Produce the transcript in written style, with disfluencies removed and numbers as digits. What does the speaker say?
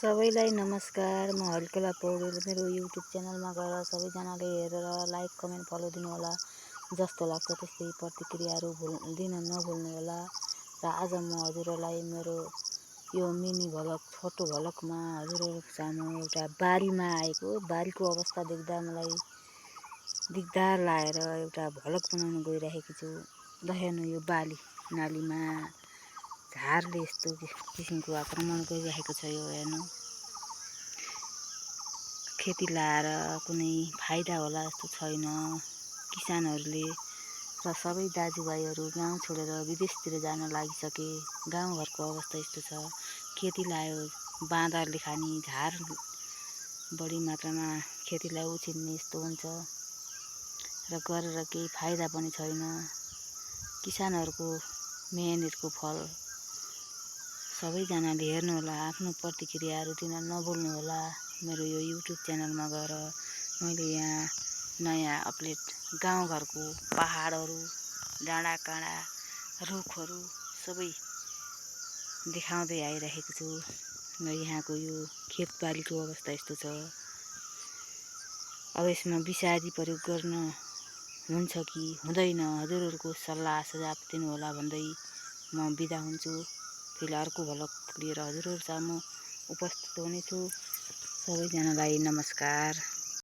सबैलाई नमस्कार। म हरिकला पौडेल। मेरो युट्युब च्यानलमा गएर सबैजनाले हेरेर लाइक कमेन्ट फलो दिनुहोला। जस्तो लाग्छ त्यस्तै प्रतिक्रियाहरू दिन नभुल्नुहोला। र आज म हजुरहरूलाई मेरो यो मिनी भ्लग छोटो भ्लगमा हजुरहरूको सामु एउटा बारीमा आएको बारीको अवस्था देख्दा मलाई दिगदार लागेर एउटा भ्लग बनाउन गइरहेको छु। दहेर्नु यो बाली नालीमा झारले यस्तो किसिमको आक्रमण गरिरहेको छ। यो हेर्नु, खेती लाएर कुनै फाइदा होला जस्तो छैन। किसानहरूले र सबै दाजुभाइहरू गाउँ छोडेर विदेशतिर जान लागिसके। गाउँघरको अवस्था यस्तो छ। खेती लायो बाँदरले खाने, झार बढी मात्रामा खेतीलाई उछिन्ने यस्तो हुन्छ र गरेर केही फाइदा पनि छैन। किसानहरूको मेहनतको फल सबैजनाले हेर्नुहोला, आफ्नो प्रतिक्रियाहरू दिन नभुल्नुहोला। मेरो यो युट्युब च्यानलमा गएर मैले यहाँ नयाँ अपडेट गाउँघरको पहाडहरू, डाँडाकाँडा, रुखहरू सबै देखाउँदै आइरहेको छु। र यहाँको यो खेतबालीको अवस्था यस्तो छ। अब यसमा विषादी प्रयोग गर्न हुन्छ कि हुँदैन, हजुरहरूको सल्लाह सुझाव दिनुहोला भन्दै म बिदा हुन्छु। फेरि अर्को भ्लग लिएर हजुरहरू सामु उपस्थित हुनेछु। सबैजनालाई नमस्कार।